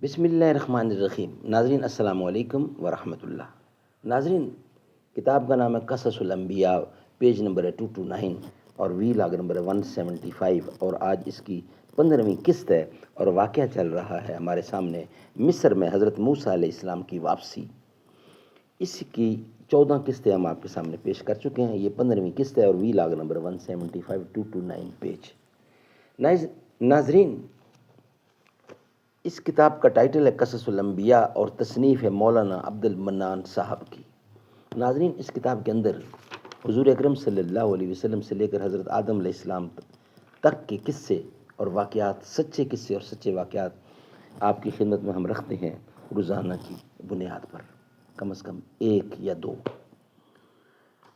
بسم اللہ الرحمن الرحیم۔ ناظرین السلام علیکم ورحمۃ اللہ۔ ناظرین، کتاب کا نام ہے قصص الانبیاء، پیج نمبر ہے 229 اور وی لاگ نمبر ہے 175، اور آج اس کی 15ویں قسط ہے اور واقعہ چل رہا ہے ہمارے سامنے مصر میں حضرت موسیٰ علیہ السلام کی واپسی۔ اس کی 14 قسطیں ہم آپ کے سامنے پیش کر چکے ہیں، یہ 15ویں قسط ہے اور وی لاگ نمبر 175 229 پیج۔ ناظرین، اس کتاب کا ٹائٹل ہے قصص الانبیاء اور تصنیف ہے مولانا عبد المنان صاحب کی۔ ناظرین، اس کتاب کے اندر حضور اکرم صلی اللہ علیہ وسلم سے لے کر حضرت آدم علیہ السلام تک کے قصے اور واقعات، سچے قصے اور سچے واقعات آپ کی خدمت میں ہم رکھتے ہیں روزانہ کی بنیاد پر، کم از کم ایک یا دو۔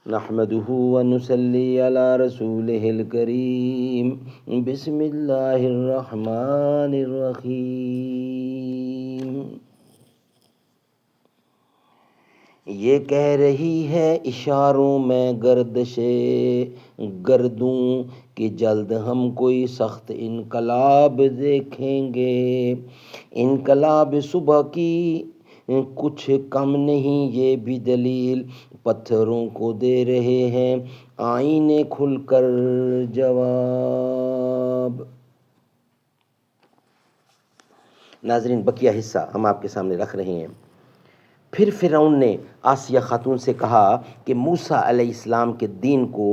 نحمده ونصلي على رسوله الكريم بسم الله الرحمن الرحیم۔ یہ کہہ رہی ہے اشاروں میں گردش گردوں کہ جلد ہم کوئی سخت انقلاب دیکھیں گے۔ انقلاب صبح کی کچھ کم نہیں، یہ بھی دلیل پتھروں کو دے رہے ہیں آئینے کھل کر جواب۔ ناظرین، بقیہ حصہ ہم آپ کے سامنے رکھ رہے ہیں۔ پھر فرعون نے آسیہ خاتون سے کہا کہ موسیٰ علیہ السلام کے دین کو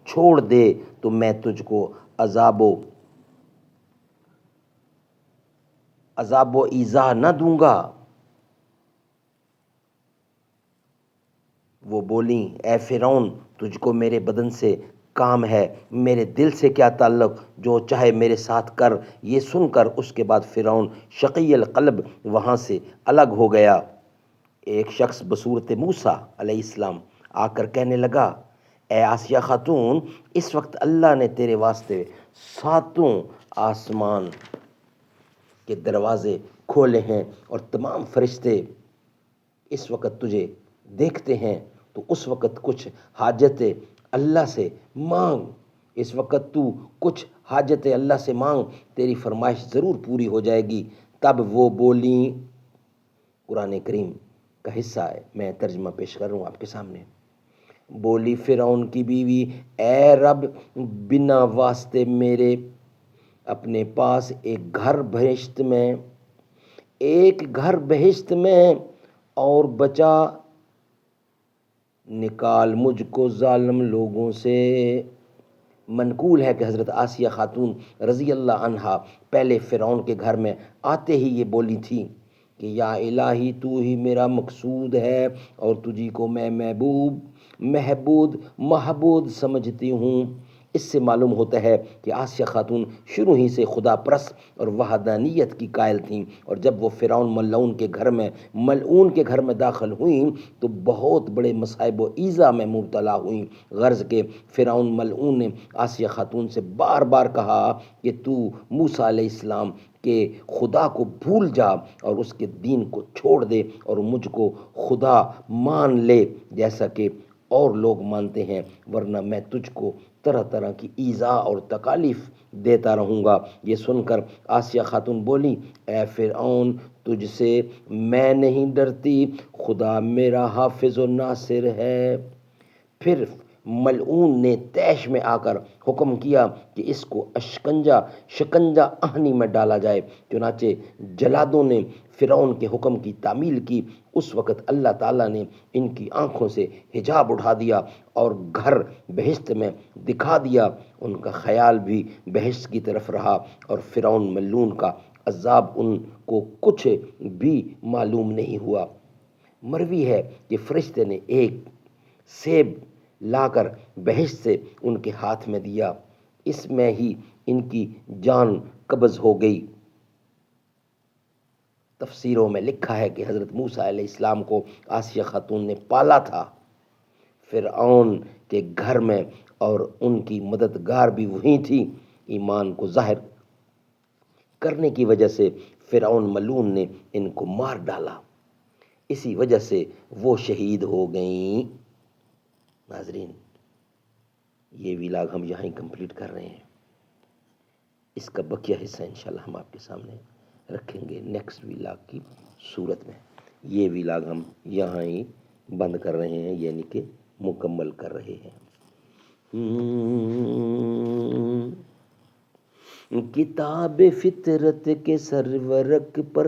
چھوڑ دے تو میں تجھ کو عذاب و ایذا نہ دوں گا۔ وہ بولیں، اے فرعون، تجھ کو میرے بدن سے کام ہے، میرے دل سے کیا تعلق، جو چاہے میرے ساتھ کر۔ یہ سن کر اس کے بعد فرعون شقی القلب وہاں سے الگ ہو گیا۔ ایک شخص بصورت موسیٰ علیہ السلام آ کر کہنے لگا، اے آسیہ خاتون، اس وقت اللہ نے تیرے واسطے 7 آسمان کے دروازے کھولے ہیں اور تمام فرشتے اس وقت تجھے دیکھتے ہیں، تو اس وقت کچھ حاجت اللہ سے مانگ۔ اس وقت تو کچھ حاجت اللہ سے مانگ، تیری فرمائش ضرور پوری ہو جائے گی۔ تب وہ بولیں، قرآن کریم کا حصہ ہے، میں ترجمہ پیش کر رہا ہوں آپ کے سامنے۔ بولی فرعون کی بیوی، اے رب، بنا واسطے میرے اپنے پاس ایک گھر بہشت میں اور بچا نکال مجھ کو ظالم لوگوں سے۔ منقول ہے کہ حضرت آسیہ خاتون رضی اللہ عنہا پہلے فرعون کے گھر میں آتے ہی یہ بولی تھی کہ یا الہی، تو ہی میرا مقصود ہے اور تجھی کو میں محبوب سمجھتی ہوں۔ اس سے معلوم ہوتا ہے کہ آسیہ خاتون شروع ہی سے خدا پرست اور وحدانیت کی قائل تھیں، اور جب وہ فرعون ملعون کے گھر میں داخل ہوئیں تو بہت بڑے مصائب و ایذا میں مبتلا ہوئیں۔ غرض کہ فرعون ملعون نے آسیہ خاتون سے بار بار کہا کہ تو موسیٰ علیہ السلام کہ خدا کو بھول جا اور اس کے دین کو چھوڑ دے اور مجھ کو خدا مان لے جیسا کہ اور لوگ مانتے ہیں، ورنہ میں تجھ کو طرح طرح کی ایذا اور تکالیف دیتا رہوں گا۔ یہ سن کر آسیہ خاتون بولی، اے فرعون، تجھ سے میں نہیں ڈرتی، خدا میرا حافظ و ناصر ہے۔ پھر ملعون نے طیش میں آ کر حکم کیا کہ اس کو شکنجہ آہنی میں ڈالا جائے۔ چنانچہ جلادوں نے فرعون کے حکم کی تعمیل کی۔ اس وقت اللہ تعالیٰ نے ان کی آنکھوں سے حجاب اٹھا دیا اور گھر بہشت میں دکھا دیا۔ ان کا خیال بھی بہشت کی طرف رہا اور فرعون ملعون کا عذاب ان کو کچھ بھی معلوم نہیں ہوا۔ مروی ہے کہ فرشتے نے ایک سیب لا کر بہشت سے ان کے ہاتھ میں دیا، اس میں ہی ان کی جان قبض ہو گئی۔ تفسیروں میں لکھا ہے کہ حضرت موسیٰ علیہ السلام کو آسیہ خاتون نے پالا تھا فرعون کے گھر میں، اور ان کی مددگار بھی وہی تھی۔ ایمان کو ظاہر کرنے کی وجہ سے فرعون ملعون نے ان کو مار ڈالا، اسی وجہ سے وہ شہید ہو گئیں۔ ناظرین، یہ ویلاگ ہم یہاں ہی کمپلیٹ کر رہے ہیں، اس کا بقیہ حصہ انشاءاللہ ہم آپ کے سامنے رکھیں گے نیکسٹ ویلاگ کی صورت میں. یہ ویلاگ ہم یہاں ہی بند کر رہے ہیں، یعنی کہ مکمل کر رہے ہیں. کتاب فطرت کے سرورق پر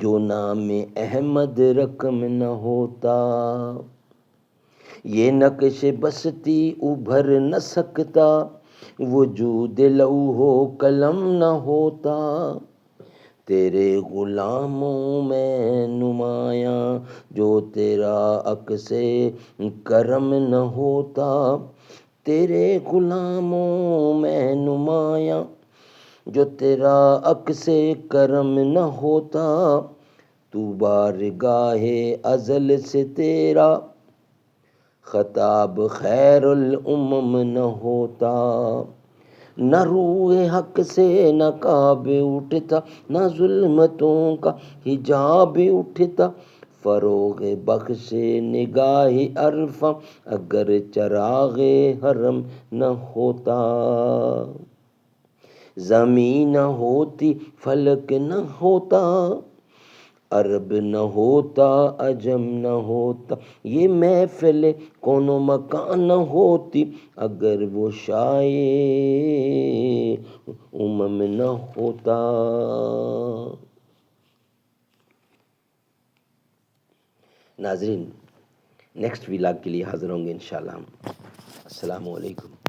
جو نام احمد رقم نہ ہوتا، یہ نقش بستی ابھر نہ سکتا، وجود لوح و قلم نہ ہوتا. تیرے غلاموں میں نمایاں جو تیرا عکس کرم نہ ہوتا، تیرے غلاموں میں نمایاں جو تیرا عکس کرم نہ ہوتا. تو بارگاہ ازل سے تیرا خطاب خیر الامم نہ ہوتا. نہ روح حق سے نقاب اٹھتا، نہ ظلمتوں کا حجاب اٹھتا. فروغ بخش نگاہ عرفاں اگر چراغ حرم نہ ہوتا. زمین نہ ہوتی فلک نہ ہوتا، عرب نہ ہوتا عجم نہ ہوتا. یہ محفل کون و مکان نہ ہوتی، اگر وہ شائع امم نہ ہوتا. ناظرین نیکسٹ ویلاگ کے لیے حاضر ہوں گے انشاءاللہ. السلام علیکم.